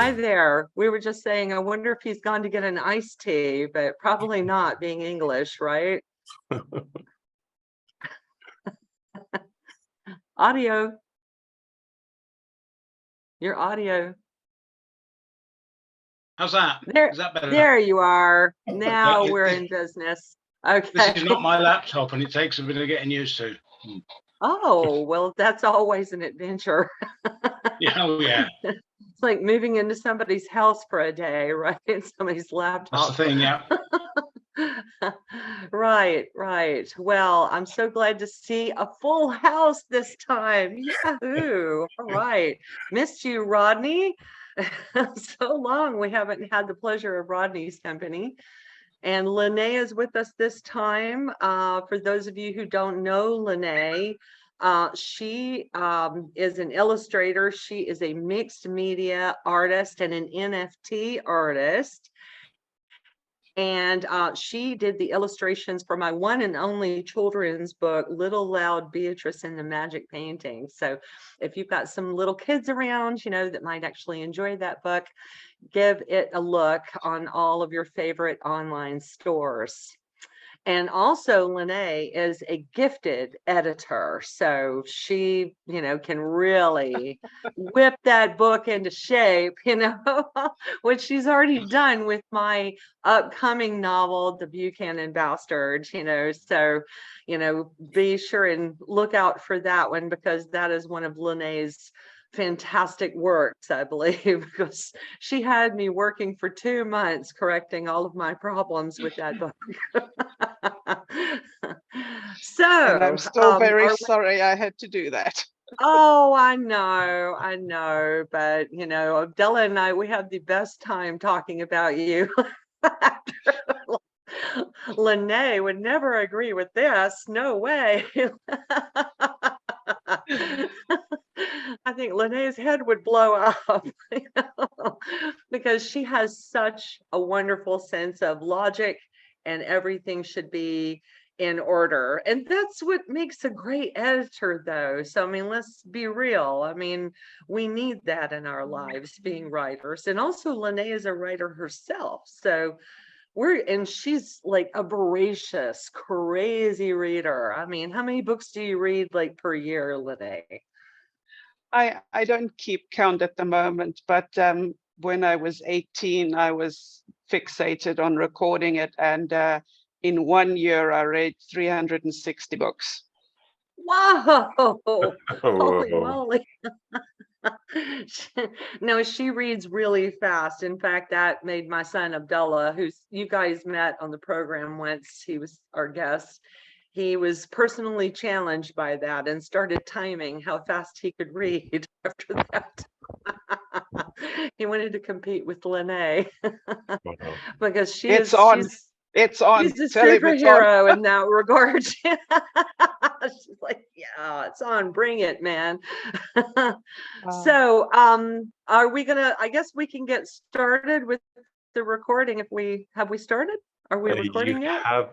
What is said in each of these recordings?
hi there. We were just saying, I wonder if he's gone to get an iced tea, but probably not, being English, right? Audio. Your audio. How's that? There, is that better? There you are. Now Yeah, we're in business. Okay. This is not my laptop, and it takes a bit of getting used to. Oh, well, that's always an adventure. Yeah, oh yeah. It's like moving into somebody's house for a day, right? Somebody's laptop. That's the thing, yeah. Right. Well, I'm so glad to see a full house this time. Yahoo! All right. Missed you, Rodney. So long we haven't had the pleasure of Rodney's company. And Lené is with us this time. For those of you who don't know Lené, she is an illustrator. She is a mixed media artist and an NFT artist. And she did the illustrations for my one and only children's book, Little Loud Beatrice and the Magic Painting. So if you've got some little kids around, that might actually enjoy that book, give it a look on all of your favorite online stores. And also Lené is a gifted editor. So she, can really whip that book into shape, which she's already done with my upcoming novel, The Buchanan Bastard, So, be sure and look out for that one, because that is one of Lené's fantastic works, I believe, because she had me working for 2 months correcting all of my problems with that book. So, and I'm still very sorry I had to do that. Oh, I know, but Abdullah and I, we have the best time talking about you. Lené would never agree with this. No way. I think Lené's head would blow up, because she has such a wonderful sense of logic, and everything should be in order. And that's what makes a great editor, though. So, let's be real. We need that in our lives, being writers. And also, Lené is a writer herself. So she's like a voracious, crazy reader. How many books do you read per year, Lené? I don't keep count at the moment, but when I was 18, I was fixated on recording it, and in 1 year I read 360 books. Wow! Holy moly! No, she reads really fast. In fact, that made my son Abdullah, who you guys met on the program once, he was our guest. He was personally challenged by that and started timing how fast he could read after that. He wanted to compete with Lené because she's a superhero in that regard. She's like, yeah, it's on, bring it, man. So are we gonna, I guess we can get started with the recording. Have we started? Are we recording yet? Have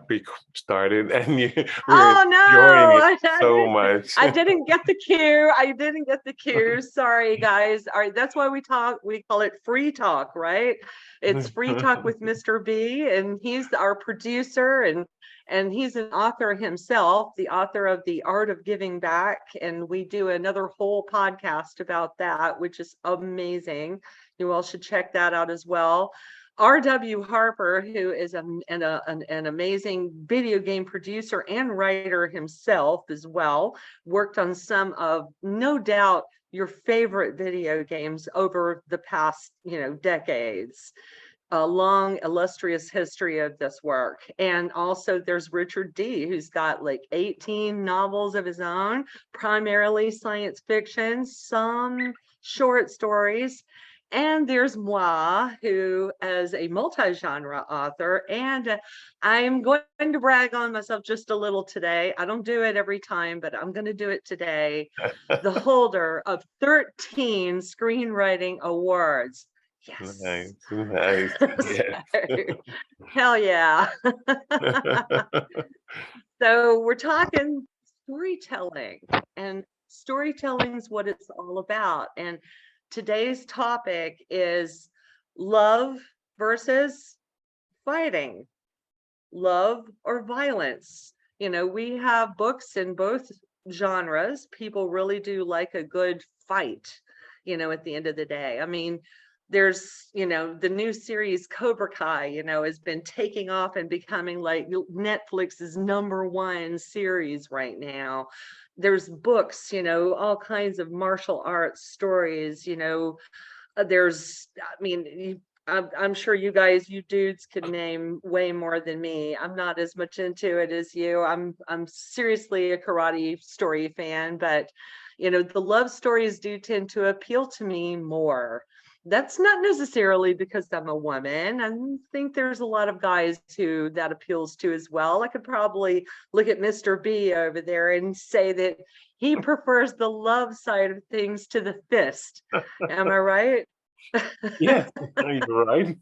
started, and you're enjoying it so much. I didn't get the cue. Sorry, guys. All right, that's why we call it free talk, right? It's free talk with Mr. B, and he's our producer, and he's an author himself, the author of The Art of Giving Back, and we do another whole podcast about that, which is amazing. You all should check that out as well. R.W. Harper, who is an amazing video game producer and writer himself as well, worked on some of, no doubt, your favorite video games over the past, decades. A long, illustrious history of this work. And also there's Richard Dee, who's got 18 novels of his own, primarily science fiction, some short stories. And there's moi, who is a multi-genre author. And I'm going to brag on myself just a little today. I don't do it every time, but I'm going to do it today. The holder of 13 screenwriting awards. Yes. Nice. Yes. Hell yeah. So we're talking storytelling, and storytelling is what it's all about. And today's topic is love versus fighting, love or violence. You know, we have books in both genres. People really do like a good fight, you know, at the end of the day. I mean, there's, you know, the new series Cobra Kai, you know, has been taking off and becoming like Netflix's #1 series right now. There's books, you know, all kinds of martial arts stories, you know. There's, I mean, I'm sure you guys, you dudes, could name way more than me. I'm not as much into it as you. I'm seriously a karate story fan, but you know, the love stories do tend to appeal to me more. That's not necessarily because I'm a woman. I think there's a lot of guys who that appeals to as well. I could probably look at Mr. B over there and say that he prefers the love side of things to the fist. Am I right? Yeah, you're right.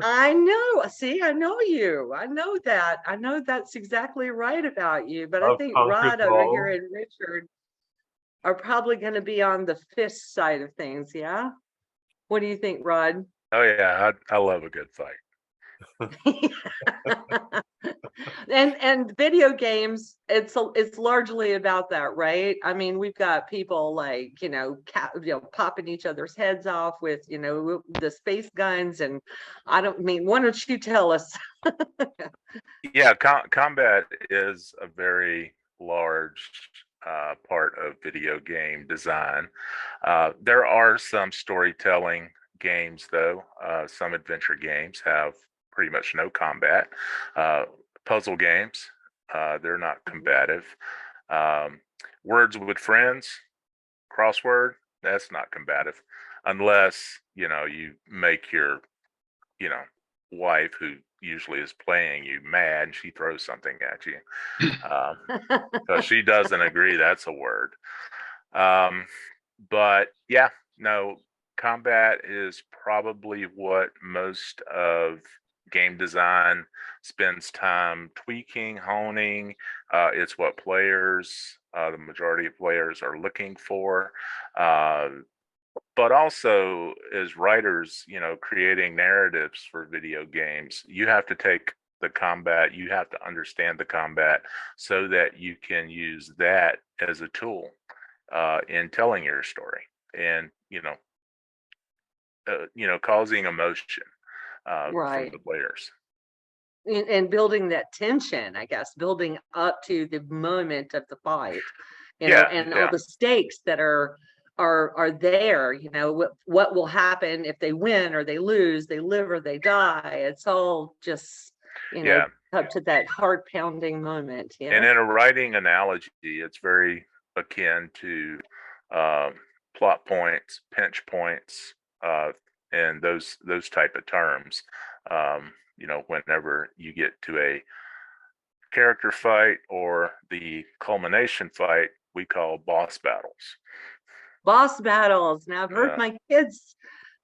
I know. See, I know you. I know that. I know that's exactly right about you. But I I've think conquered Rod over here all. and Richard are probably going to be on the fist side of things. Yeah. What do you think, Rod? Oh yeah, I love a good fight. And video games, it's largely about that, right? I mean, we've got people like, you know, popping each other's heads off with, you know, the space guns, and I don't mean, why don't you tell us? Yeah, combat is a very large part of video game design. There are some storytelling games, though. Some adventure games have pretty much no combat. Puzzle games, they're not combative. Words with friends, crossword, that's not combative, unless, you know, you make your, you know, wife, who usually is playing you, mad and she throws something at you. Because she doesn't agree that's a word. But yeah, no, combat is probably what most of game design spends time tweaking, honing. It's what players, the majority of players, are looking for. But also, as writers, you know, creating narratives for video games, you have to take the combat, you have to understand the combat so that you can use that as a tool in telling your story, and causing emotion from Right. the players. And building that tension, I guess, building up to the moment of the fight, you know, and all Yeah. the stakes that are there, you know, what will happen if they win or they lose, they live or they die. It's all just, you know, Yeah. up to that heart pounding moment. And Yeah. in a writing analogy, it's very akin to plot points, pinch points, and those type of terms. You know, whenever you get to a character fight or the culmination fight, we call boss battles. Boss battles. Now I've heard Yeah. my kids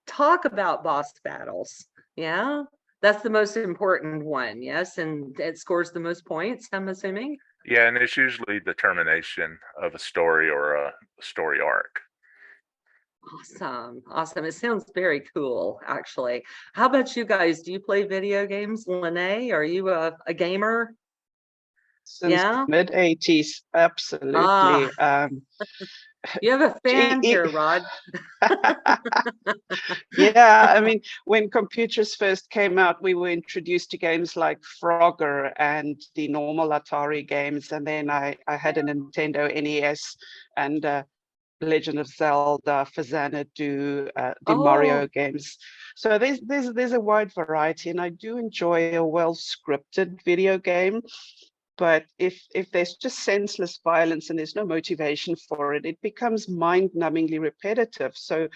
talk about boss battles. Yeah. That's the most important one. Yes. And it scores the most points, I'm assuming. Yeah, and it's usually the termination of a story or a story arc. Awesome. Awesome. It sounds very cool, actually. How about you guys? Do you play video games, Lené? Are you a gamer? Since Yeah. mid-80s, absolutely. You have a fan here, Rod. Yeah, I mean, when computers first came out, we were introduced to games like Frogger and the normal Atari games, and then I had a Nintendo NES and Legend of Zelda, Xanadu, the Mario games. So there's a wide variety, and I do enjoy a well-scripted video game. But if there's just senseless violence and there's no motivation for it, it becomes mind-numbingly repetitive. So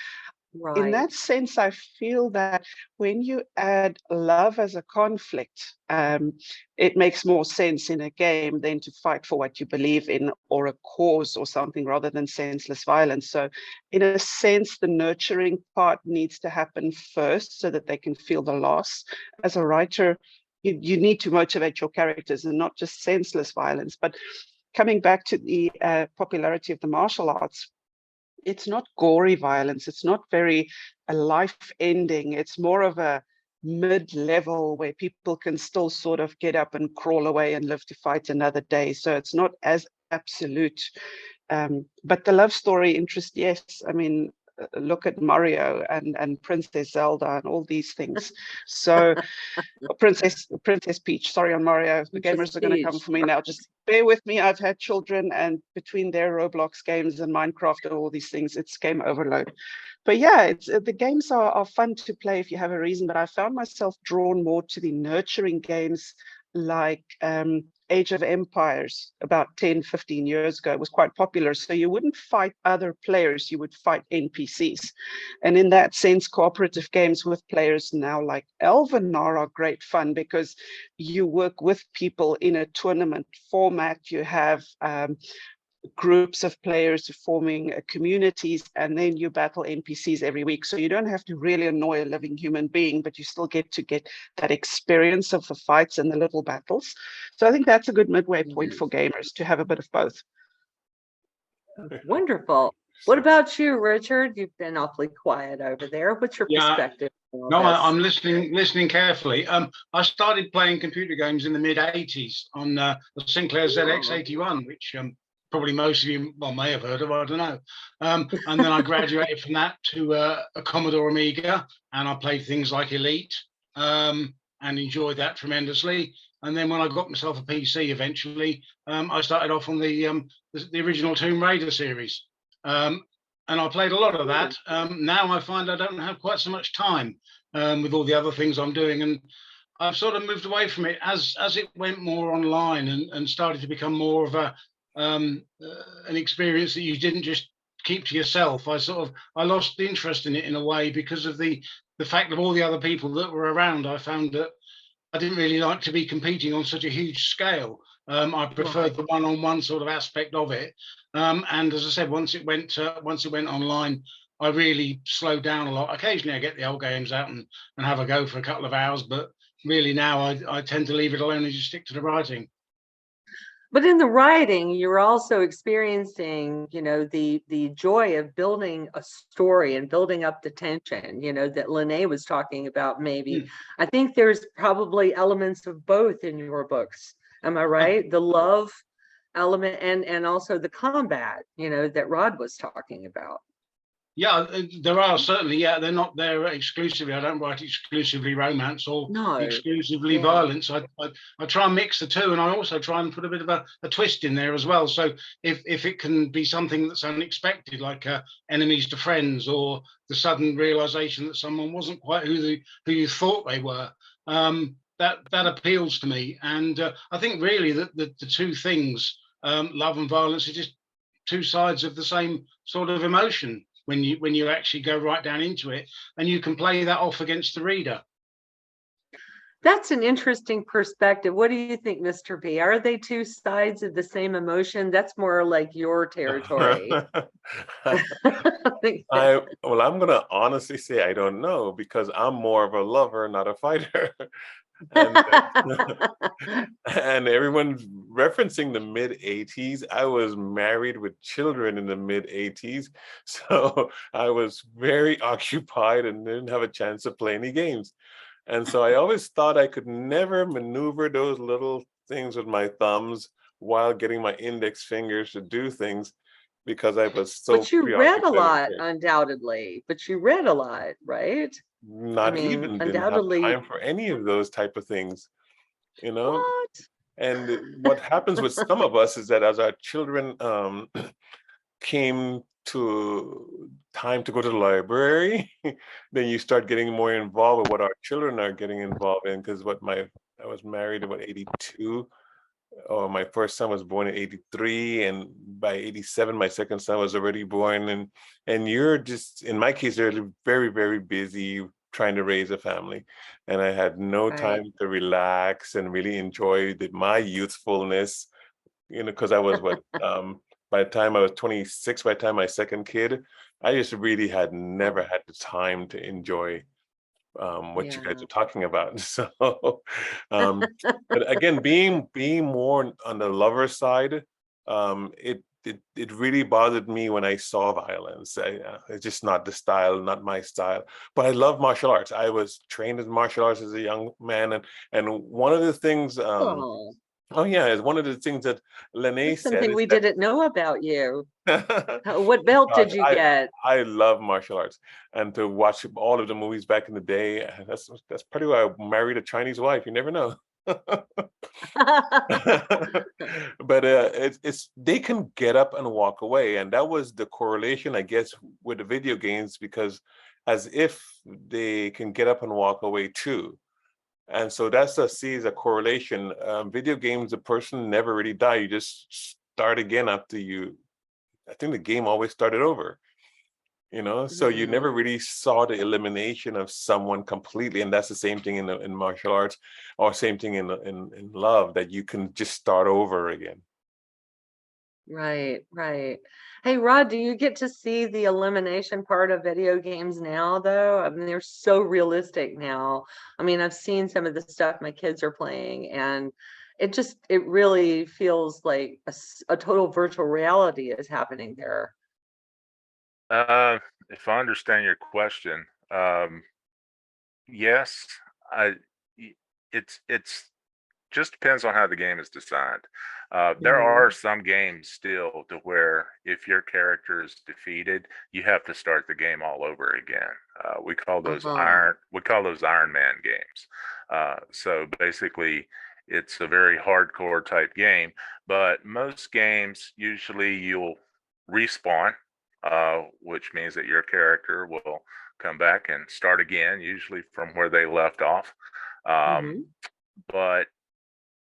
in that sense, I feel that when you add love as a conflict, it makes more sense in a game than to fight for what you believe in or a cause or something, rather than senseless violence. So in a sense, the nurturing part needs to happen first so that they can feel the loss. As a writer, you need to motivate your characters and not just senseless violence. But coming back to the popularity of the martial arts, it's not gory violence. It's not very life-ending. It's more of a mid-level where people can still sort of get up and crawl away and live to fight another day. So it's not as absolute. But the love story interest, yes. I mean, look at Mario and Princess Zelda and all these things. So Princess Peach, sorry, on Mario. The gamers are going to come for me now. Just bear with me. I've had children, and between their Roblox games and Minecraft and all these things, it's game overload. But yeah, it's the games are fun to play if you have a reason. But I found myself drawn more to the nurturing games like Age of Empires about 10, 15 years ago. It was quite popular. So you wouldn't fight other players, you would fight NPCs. And in that sense, cooperative games with players now like Elvenar are great fun because you work with people in a tournament format. You have groups of players forming communities, and then you battle NPCs every week. So you don't have to really annoy a living human being, but you still get that experience of the fights and the little battles. So I think that's a good midway point for gamers to have a bit of both. Wonderful. What about you, Richard? You've been awfully quiet over there. What's your perspective? No, I'm listening carefully. I started playing computer games in the mid-'80s on the Sinclair ZX81, which probably most of you may have heard of, I don't know. And then I graduated from that to a Commodore Amiga, and I played things like Elite and enjoyed that tremendously. And then when I got myself a PC eventually, I started off on the original Tomb Raider series. And I played a lot of that. Now I find I don't have quite so much time with all the other things I'm doing. And I've sort of moved away from it as it went more online and started to become more of an experience that you didn't just keep to yourself. I lost interest in it in a way because of the fact of all the other people that were around. I found that I didn't really like to be competing on such a huge scale. I preferred the one-on-one sort of aspect of it. And as I said, once it went online, I really slowed down a lot. Occasionally, I get the old games out and have a go for a couple of hours, but really now I tend to leave it alone and just stick to the writing. But in the writing, you're also experiencing, the joy of building a story and building up the tension, that Lené was talking about maybe. I think there's probably elements of both in your books. Am I right? The love element and also the combat, that Rod was talking about. Yeah, there are certainly. Yeah, they're not there exclusively. I don't write exclusively romance or exclusively violence. I try and mix the two, and I also try and put a bit of a twist in there as well. So if it can be something that's unexpected, like enemies to friends, or the sudden realization that someone wasn't quite who you thought they were, that appeals to me. And I think really that the two things, love and violence, are just two sides of the same sort of emotion. When you actually go right down into it, and you can play that off against the reader. That's an interesting perspective. What do you think, Mr. B? Are they two sides of the same emotion? That's more like your territory. I'm gonna honestly say I don't know, because I'm more of a lover, not a fighter. And everyone's referencing the mid-'80s. I was married with children in the mid-'80s, so I was very occupied and didn't have a chance to play any games. And so I always thought I could never maneuver those little things with my thumbs while getting my index fingers to do things, because I was so But you read a lot, undoubtedly. But you read a lot, right? Not even undoubtedly didn't have time for any of those type of things, What? And what happens with some of us is that as our children came to time to go to the library, then you start getting more involved with what our children are getting involved in. Because I was married in 82. My first son was born in 83, and by 87 my second son was already born, and you're just, in my case, they're very, very busy trying to raise a family, and I had no time to relax and really enjoy my youthfulness, because I was by the time I was 26, by the time my second kid, I just really had never had the time to enjoy what you guys are talking about. So but again, being more on the lover side, it it really bothered me when I saw violence. It's just not the style, not my style. But I love martial arts. I was trained in martial arts as a young man, and one of the things, Oh, oh yeah, is one of the things that Lené that's said something is we that didn't know about you. What belt gosh, did you get? I love martial arts, and to watch all of the movies back in the day. That's probably why I married a Chinese wife. You never know. But it's they can get up and walk away, and that was the correlation, I guess, with the video games, because as if they can get up and walk away too. And so that's a see as a correlation. Video games, the person never really die. You just start again after you. I think the game always started over. So you never really saw the elimination of someone completely, and that's the same thing in martial arts, or same thing in love, that you can just start over again. Right, right. Hey, Rod, do you get to see the elimination part of video games now, though? I mean, they're so realistic now. I mean, I've seen some of the stuff my kids are playing, and it really feels like a total virtual reality is happening there. If I understand your question, yes, it's just depends on how the game is designed. There are some games still to where if your character is defeated, you have to start the game all over again. We call those Iron Man games. So basically, it's a very hardcore type game. But most games, usually you'll respawn, which means that your character will come back and start again, usually from where they left off. But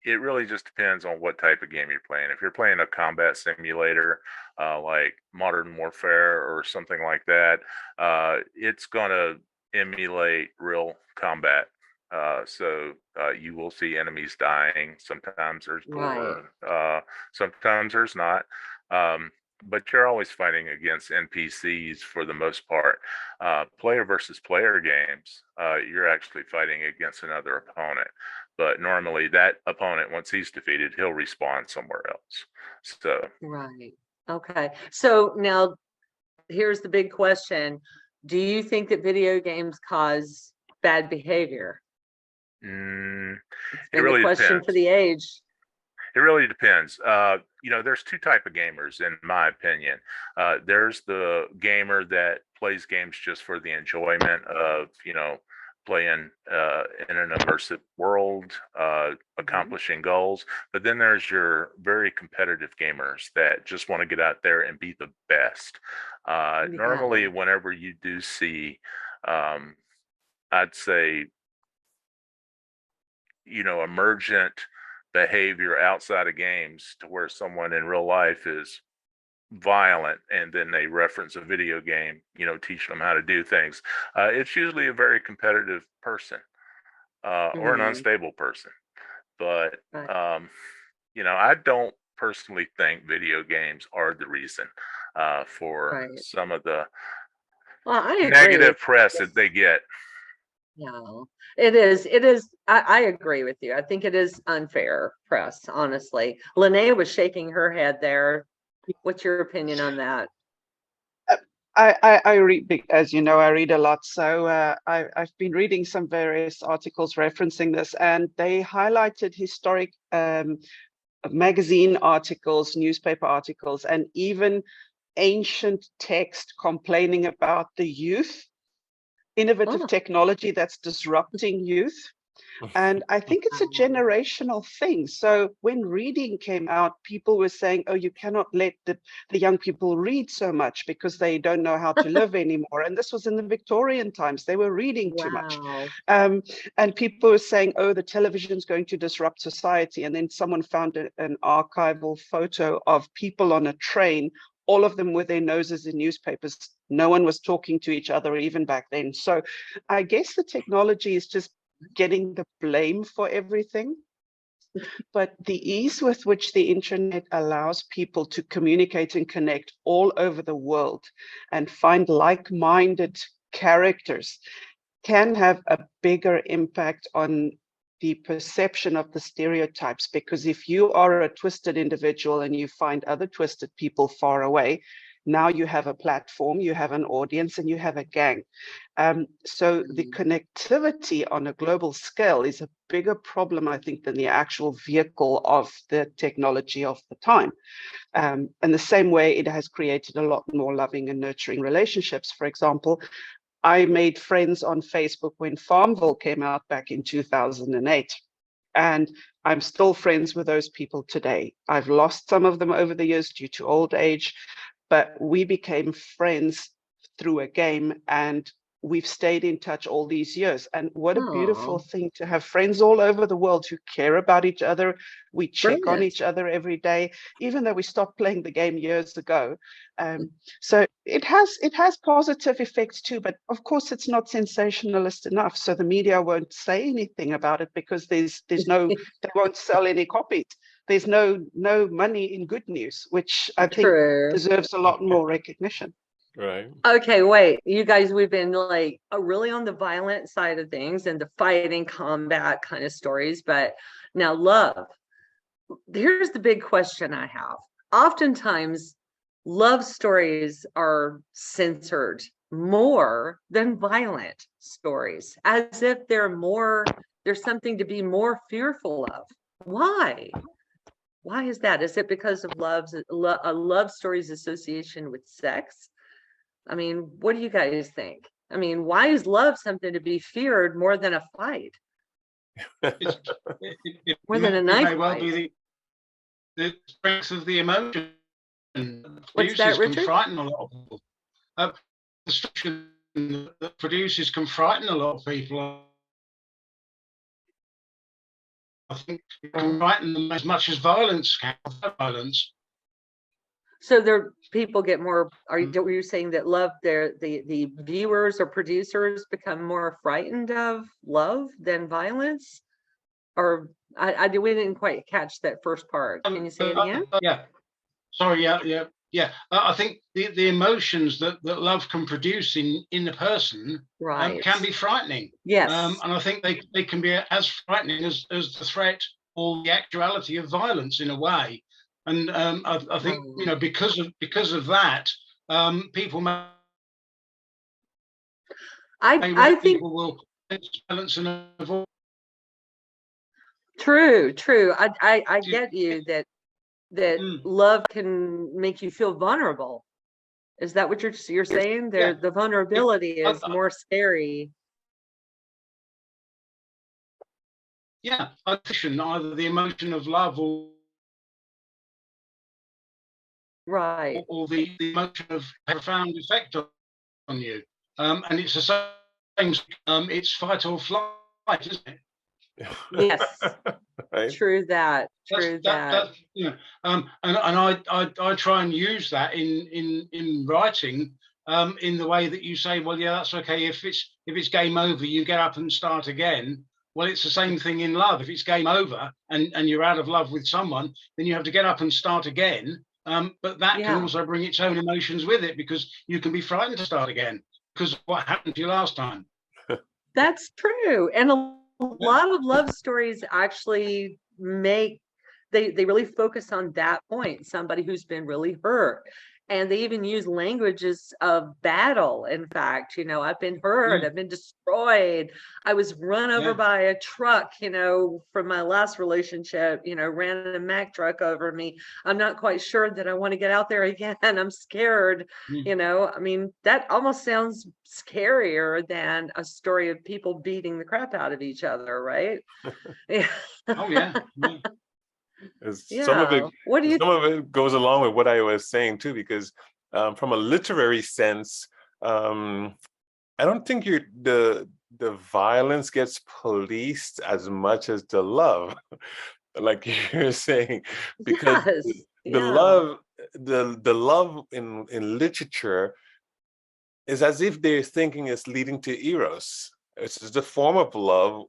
it really just depends on what type of game you're playing. If you're playing a combat simulator, like Modern Warfare or something like that, it's going to emulate real combat. So you will see enemies dying. Sometimes there's gore, sometimes there's not. But you're always fighting against NPCs for the most part. Player versus player games, you're actually fighting against another opponent. But normally that opponent, once he's defeated, he'll respawn somewhere else. So Right. Okay. So now here's the big question. Do you think that video games cause bad behavior? it It's been really the question depends. for the age. It really depends. There's two type of gamers, in my opinion. There's the gamer that plays games just for the enjoyment of, playing in an immersive world, accomplishing goals. But then there's your very competitive gamers that just want to get out there and be the best. Normally, whenever you do see, I'd say, emergent behavior outside of games to where someone in real life is violent and then they reference a video game, teaching them how to do things. It's usually a very competitive person or an unstable person. But, I don't personally think video games are the reason for some of the negative press that they get. No, it is. I agree with you. I think it is unfair press, honestly. Lené was shaking her head there. What's your opinion on that? I read, as you know, I read a lot. So I've been reading some various articles referencing this, and they highlighted historic magazine articles, newspaper articles, and even ancient text complaining about the youth. Innovative technology that's disrupting youth. And I think it's a generational thing. So when reading came out, people were saying, oh, you cannot let the young people read so much because they don't know how to live anymore. And this was in the Victorian times. They were reading too much. And people were saying, oh, the television's going to disrupt society. And then someone found an archival photo of people on a train, all of them with their noses in newspapers. No one was talking to each other even back then. So I guess the technology is just getting the blame for everything. But the ease with which the internet allows people to communicate and connect all over the world and find like-minded characters can have a bigger impact on the perception of the stereotypes, because if you are a twisted individual and you find other twisted people far away, now you have a platform, you have an audience, and you have a gang. So the connectivity on a global scale is a bigger problem, I think, than the actual vehicle of the technology of the time. And the same way it has created a lot more loving and nurturing relationships. For example, I made friends on Facebook when Farmville came out back in 2008. And I'm still friends with those people today. I've lost some of them over the years due to old age, but we became friends through a game, and we've stayed in touch all these years. And what a beautiful thing to have friends all over the world who care about each other. We check on each other every day, even though we stopped playing the game years ago. So it has positive effects too, but of course it's not sensationalist enough. So the media won't say anything about it because there's no, they won't sell any copies. There's no money in good news, which I think deserves a lot more recognition. Right. Okay, wait, you guys, we've been like really on the violent side of things and the fighting combat kind of stories, but now love. Here's the big question I have. Oftentimes, love stories are censored more than violent stories, as if there's something to be more fearful of. Why? Why is that? Is it because of a love story's association with sex? I mean, what do you guys think? I mean, why is love something to be feared more than a fight? More than a knife fight? Well be the strength of the emotion. What's that, Richard? Can frighten a lot of people. The structure that produces can frighten a lot of people. I think it can frighten them as much as violence can. Violence. So people get more. Are you saying that love? The viewers or producers become more frightened of love than violence? Or we didn't quite catch that first part. Can you say it again? Yeah. Sorry. Yeah. I think the emotions that love can produce in a person can be frightening. Yes. And I think they can be as frightening as the threat or the actuality of violence in a way. And I think because of that, people may. I think people will balance and avoid. True. I get you that love can make you feel vulnerable. Is that what you're saying? The vulnerability is more scary. Yeah, either the emotion of love or the emotion of profound effect on you. And it's the same. It's fight or flight, isn't it? Yes. Right. True that. And I try and use that in writing, in the way that you say, well, yeah, that's okay. If it's game over, you get up and start again. Well, it's the same thing in love. If it's game over and you're out of love with someone, then you have to get up and start again. But that can also bring its own emotions with it, because you can be frightened to start again because of what happened to you last time. That's true. And a lot of love stories actually they really focus on that point, somebody who's been really hurt. And they even use languages of battle. In fact, I've been hurt, I've been destroyed, I was run over by a truck, from my last relationship, ran a Mack truck over me. I'm not quite sure that I want to get out there again. I'm scared. I mean, that almost sounds scarier than a story of people beating the crap out of each other, right? Oh, yeah. Some of it goes along with what I was saying too, because from a literary sense, I don't think the violence gets policed as much as the love, like you're saying, because the love in literature is as if they're thinking it's leading to eros. It's the form of love,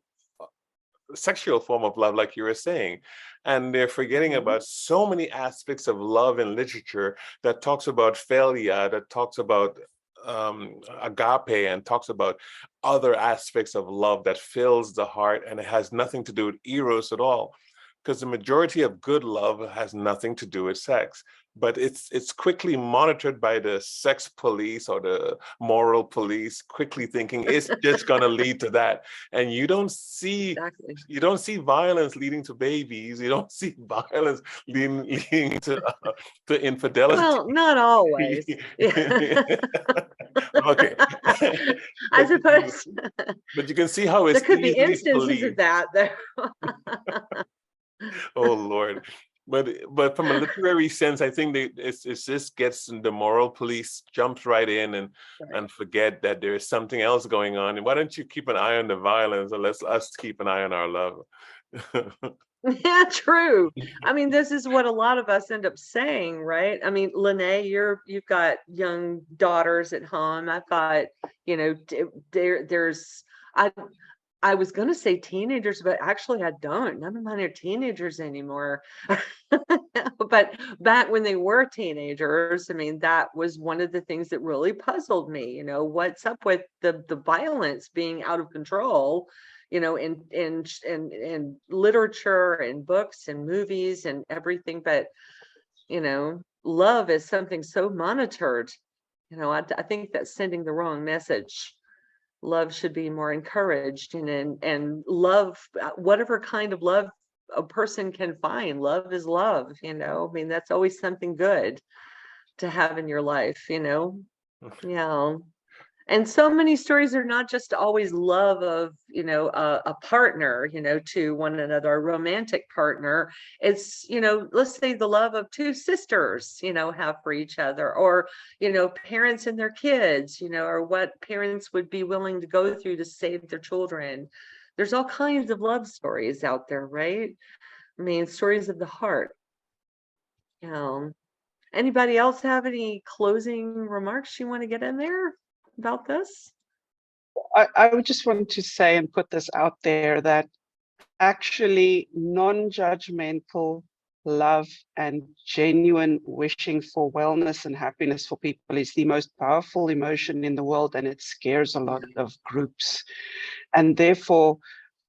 sexual form of love, like you were saying. And they're forgetting about so many aspects of love in literature that talks about failure, that talks about agape and talks about other aspects of love that fills the heart, and it has nothing to do with eros at all, because the majority of good love has nothing to do with sex, but it's quickly monitored by the sex police or the moral police, quickly thinking it's just going to lead to that. And you don't see violence leading to babies. You don't see violence leading to infidelity. Well, not always. Okay. I suppose. But you can see how it's there could be easily instances of that, though. Oh Lord. But from a literary sense, I think it's just gets the moral police jumps right in and forget that there is something else going on. And why don't you keep an eye on the violence, and let's us keep an eye on our love. Yeah, true. I mean, this is what a lot of us end up saying, right? I mean, Lené, you've got young daughters at home. I've got, there's I was going to say teenagers, but actually I don't. None of mine are teenagers anymore. But back when they were teenagers, I mean, that was one of the things that really puzzled me. What's up with the violence being out of control, in literature and books and movies and everything. But, love is something so monitored. I think that's sending the wrong message. Love should be more encouraged, and love, whatever kind of love a person can find. Love is love, I mean, that's always something good to have in your life, yeah. And so many stories are not just always love of, a partner, to one another, a romantic partner. It's, let's say the love of two sisters, have for each other, or, parents and their kids, or what parents would be willing to go through to save their children. There's all kinds of love stories out there, right? I mean, stories of the heart. Anybody else have any closing remarks you want to get in there about this? I would just want to say and put this out there that actually non-judgmental love and genuine wishing for wellness and happiness for people is the most powerful emotion in the world, and it scares a lot of groups. And therefore,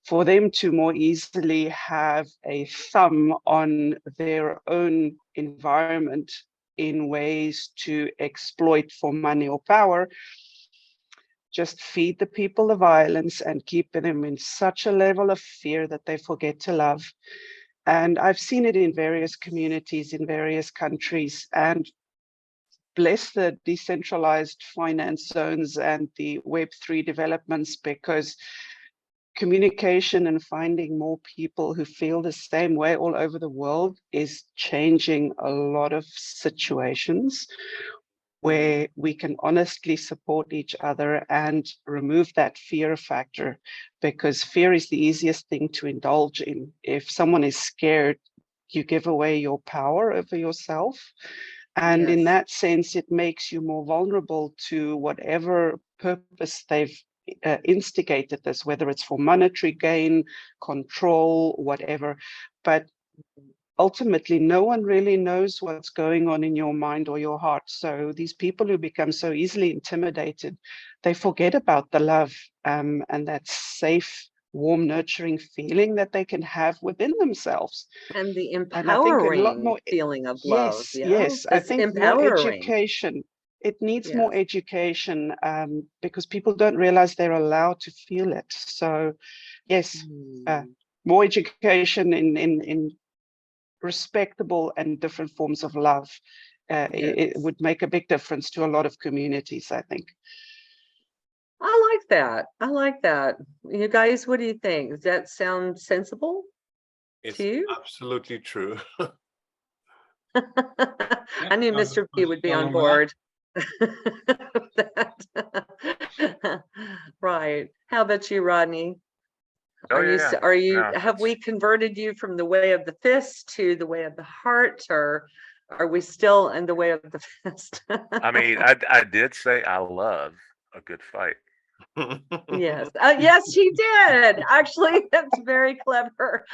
for them to more easily have a thumb on their own environment in ways to exploit for money or power, just feed the people the violence and keep them in such a level of fear that they forget to love. And I've seen it in various communities in various countries, and bless the decentralized finance zones and the Web3 developments, because communication and finding more people who feel the same way all over the world is changing a lot of situations where we can honestly support each other and remove that fear factor, because fear is the easiest thing to indulge in. If someone is scared, you give away your power over yourself. And in that sense, it makes you more vulnerable to whatever purpose they've instigated this, whether it's for monetary gain, control, whatever. But ultimately, no one really knows what's going on in your mind or your heart. So these people who become so easily intimidated, they forget about the love and that safe, warm, nurturing feeling that they can have within themselves. And the empowering and I think a lot more, feeling of love. Yes. I think more education. It needs more Yes. education because people don't realize they're allowed to feel it. So yes, more education in respectable and different forms of love. It would make a big difference to a lot of communities, I think. I like that. I like that. You guys, what do you think? Does that sound sensible It's to you? absolutely true. I knew Mr. P would be on board. Right. How about you, Rodney? Have we converted you from the way of the fist to the way of the heart, or are we still in the way of the fist? I mean, I did say I love a good fight. Yes. Yes, she did. Actually, that's very clever.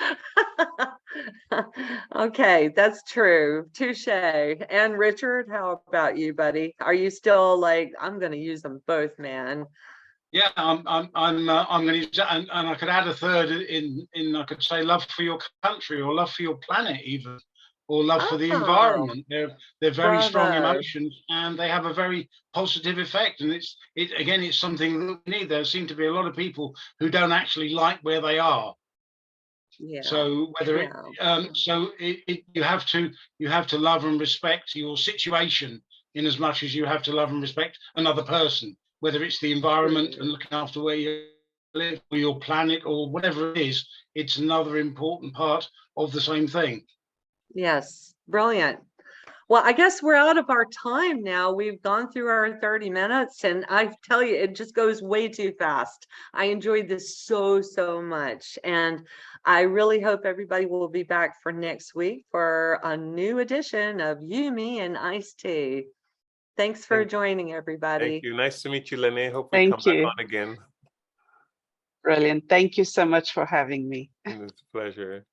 Okay, that's true. Touche. And Richard, how about you, buddy? Are you still like, I'm going to use them both, man? Yeah, I'm going to use that, and I could add a third in I could say love for your country, or love for your planet, even, or love for the Oh, environment. They're very strong bravo. emotions, and they have a very positive effect. And it's something that we need. There seem to be a lot of people who don't actually like where they are. Yeah. So whether you have to love and respect your situation in as much as you have to love and respect another person, whether it's the environment and looking after where you live, or your planet, or whatever it is. It's another important part of the same thing. Yes, brilliant. Well, I guess we're out of our time now. We've gone through our 30 minutes, and I tell you, it just goes way too fast. I enjoyed this so much. And I really hope everybody will be back for next week for a new edition of You, Me, and ICED. Thanks for joining, everybody. Thank you. Nice to meet you, Lené. Hope we Thank come back you. on again. Brilliant. Thank you so much for having me. It's a pleasure.